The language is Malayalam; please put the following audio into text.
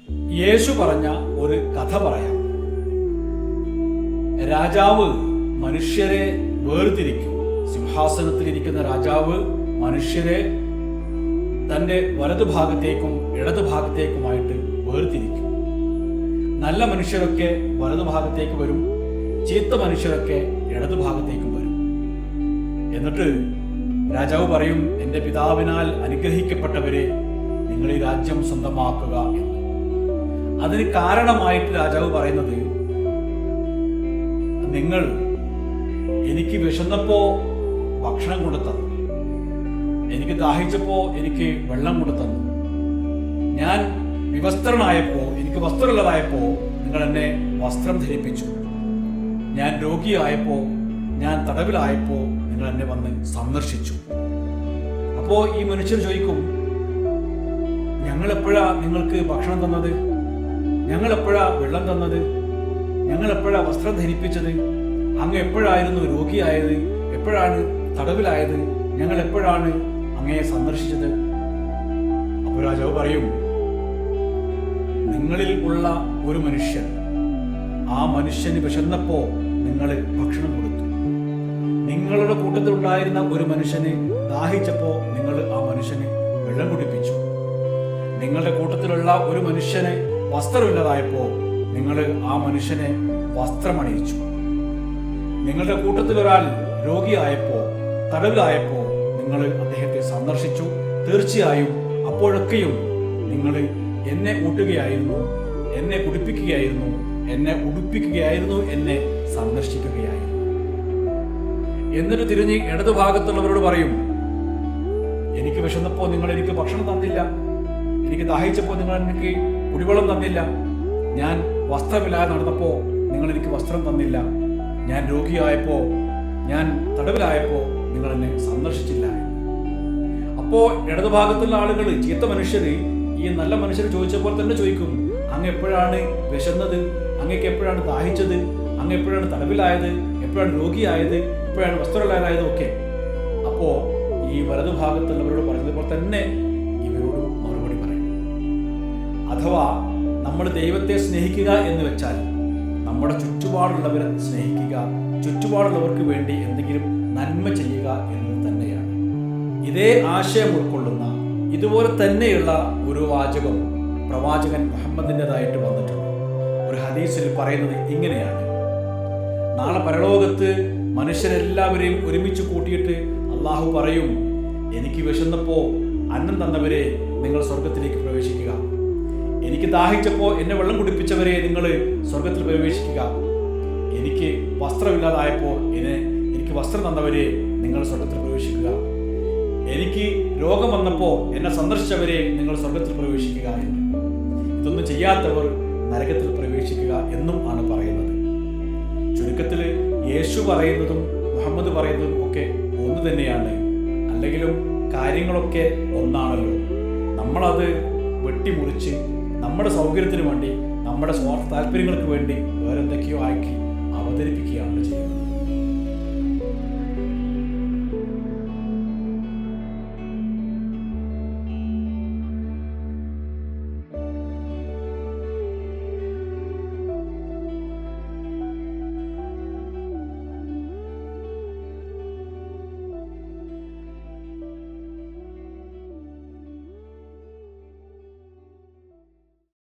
യേശു പറഞ്ഞ ഒരു കഥ പറയാം. രാജാവ് മനുഷ്യരെ വേർതിരിക്കും. സിംഹാസനത്തിലിരിക്കുന്ന രാജാവ് മനുഷ്യരെ തൻ്റെ വലതുഭാഗത്തേക്കും ഇടതുഭാഗത്തേക്കുമായിട്ട് വേർതിരിക്കും. നല്ല മനുഷ്യരൊക്കെ വലതുഭാഗത്തേക്ക് വരും, ചീത്ത മനുഷ്യരൊക്കെ ഇടതുഭാഗത്തേക്കും വരും. എന്നിട്ട് രാജാവ് പറയും, എൻ്റെ പിതാവിനാൽ അനുഗ്രഹിക്കപ്പെട്ടവരെ, നിങ്ങൾ ഈ രാജ്യം സ്വന്തമാക്കുക എന്ന്. അതിന് കാരണമായിട്ട് രാജാവ് പറയുന്നത്, നിങ്ങൾ എനിക്ക് വിശന്നപ്പോ ഭക്ഷണം കൊണ്ടു തന്നു, എനിക്ക് ദാഹിച്ചപ്പോ എനിക്ക് വെള്ളം കൊണ്ടു തന്നു, ഞാൻ വിവസ്ത്രനായപ്പോ, എനിക്ക് വസ്ത്രമുള്ളതായപ്പോ നിങ്ങൾ എന്നെ വസ്ത്രം ധരിപ്പിച്ചു, ഞാൻ രോഗിയായപ്പോ, ഞാൻ തടവിലായപ്പോ നിങ്ങൾ എന്നെ വന്ന് സന്ദർശിച്ചു. അപ്പോ ഈ മനുഷ്യർ ചോദിക്കും, ഞങ്ങൾ എപ്പോഴാ നിങ്ങൾക്ക് ഭക്ഷണം തന്നത്? ഞങ്ങൾ എപ്പോഴാ വെള്ളം തന്നത്? ഞങ്ങൾ എപ്പോഴാ വസ്ത്രം ധരിപ്പിച്ചത്? അങ്ങ് എപ്പോഴായിരുന്നു രോഗിയായത്? എപ്പോഴാണ് തടവിലായത്? ഞങ്ങൾ എപ്പോഴാണ് അങ്ങയെ സന്ദർശിച്ചത്? അപ്പോൾ രാജാവ് പറയും, നിങ്ങളിൽ ഉള്ള ഒരു മനുഷ്യൻ, ആ മനുഷ്യന് വിശന്നപ്പോ നിങ്ങൾ ഭക്ഷണം കൊടുത്തു. നിങ്ങളുടെ കൂട്ടത്തിൽ ഉണ്ടായിരുന്ന ഒരു മനുഷ്യന് ദാഹിച്ചപ്പോ നിങ്ങൾ ആ മനുഷ്യന് വെള്ളം കുടിപ്പിച്ചു. നിങ്ങളുടെ കൂട്ടത്തിലുള്ള ഒരു മനുഷ്യന് വസ്ത്രമില്ലാതായപ്പോ നിങ്ങൾ ആ മനുഷ്യനെ വസ്ത്രമണിയിച്ചു. നിങ്ങളുടെ കൂട്ടത്തിൽ ഒരാൾ രോഗിയായപ്പോ, തടവിലായപ്പോ നിങ്ങൾ അദ്ദേഹത്തെ സന്ദർശിച്ചു. തീർച്ചയായും അപ്പോഴൊക്കെയും നിങ്ങൾ എന്നെ ഊട്ടുകയായിരുന്നു, എന്നെ കുടിപ്പിക്കുകയായിരുന്നു, എന്നെ ഉടുപ്പിക്കുകയായിരുന്നു, എന്നെ സന്ദർശിക്കുകയായിരുന്നു. എന്നിട്ട് തിരിഞ്ഞ് ഇടതുഭാഗത്തുള്ളവരോട് പറയും, എനിക്ക് വിശന്നപ്പോ നിങ്ങൾ എനിക്ക് ഭക്ഷണം തന്നില്ല, എനിക്ക് ദാഹിച്ചപ്പോൾ നിങ്ങൾ എനിക്ക് കുടിവെള്ളം തന്നില്ല, ഞാൻ വസ്ത്രമില്ലാതെ നടന്നപ്പോ നിങ്ങൾ എനിക്ക് വസ്ത്രം തന്നില്ല, ഞാൻ രോഗിയായപ്പോ, ഞാൻ തടവിലായപ്പോ നിങ്ങൾ എന്നെ സന്ദർശിച്ചില്ല. അപ്പോ ഇടതുഭാഗത്തുള്ള ആളുകൾ, ചീത്ത മനുഷ്യര് ഈ നല്ല മനുഷ്യർ ചോദിച്ചപ്പോൾ തന്നെ ചോദിക്കും, അങ്ങ് എപ്പോഴാണ് വിശന്നത്? അങ്ങക്ക് എപ്പോഴാണ് ദാഹിച്ചത്? അങ്ങ് എപ്പോഴാണ് തടവിലായത്? എപ്പോഴാണ് രോഗിയായത്? എപ്പോഴാണ് വസ്ത്രമില്ലാതായത്? ഒക്കെ. അപ്പോ ഈ വലതുഭാഗത്തുള്ളവരോട് പറഞ്ഞതുപോലെ തന്നെ ഇവരോടും മറുപടി പറയും. അഥവാ നമ്മൾ ദൈവത്തെ സ്നേഹിക്കുക എന്ന് വെച്ചാൽ നമ്മുടെ ചുറ്റുപാടുള്ളവരെ സ്നേഹിക്കുക, ചുറ്റുപാടുള്ളവർക്ക് വേണ്ടി എന്തെങ്കിലും നന്മ ചെയ്യുക എന്നത് തന്നെയാണ്. ഇതേ ആശയം ഉൾക്കൊള്ളുന്ന ഇതുപോലെ തന്നെയുള്ള ഒരു വാചകം പ്രവാചകൻ മുഹമ്മദിൻ്റെതായിട്ട് വന്നിട്ടുണ്ട്. ഒരു ഹദീസിൽ പറയുന്നത് ഇങ്ങനെയാണ്, നാളെ പരലോകത്ത് മനുഷ്യരെല്ലാവരെയും ഒരുമിച്ച് കൂട്ടിയിട്ട് അള്ളാഹു പറയും, എനിക്ക് വിശന്നപ്പോ അന്നം തന്നവരെ നിങ്ങൾ സ്വർഗത്തിലേക്ക് പ്രവേശിക്കുക, എനിക്ക് ദാഹിച്ചപ്പോൾ എന്നെ വെള്ളം കുടിപ്പിച്ചവരെ നിങ്ങൾ സ്വർഗത്തിൽ പ്രവേശിക്കുക, എനിക്ക് വസ്ത്രമില്ലാതായപ്പോൾ എനിക്ക് വസ്ത്രം തന്നവരെ നിങ്ങൾ സ്വർഗത്തിൽ പ്രവേശിക്കുക, എനിക്ക് രോഗം വന്നപ്പോൾ എന്നെ സന്ദർശിച്ചവരെ നിങ്ങൾ സ്വർഗത്തിൽ പ്രവേശിക്കുക എന്ന്. ഇതൊന്നും ചെയ്യാത്തവർ നരകത്തിൽ പ്രവേശിക്കുക എന്നും ആണ് പറയുന്നത്. ചുരുക്കത്തിൽ യേശു പറയുന്നതും മുഹമ്മദ് പറയുന്നതും ഒക്കെ ഒന്ന് തന്നെയാണ്. അല്ലെങ്കിലും കാര്യങ്ങളൊക്കെ ഒന്നാണല്ലോ. നമ്മളത് വെട്ടിമുറിച്ച് നമ്മുടെ സൗകര്യത്തിന് വേണ്ടി, നമ്മുടെ സ്വാർത്ഥ താല്പര്യങ്ങൾക്ക് വേണ്ടി വേറെന്തൊക്കെയോ ആക്കി അവതരിപ്പിക്കുകയാണ് ചെയ്യുന്നത്.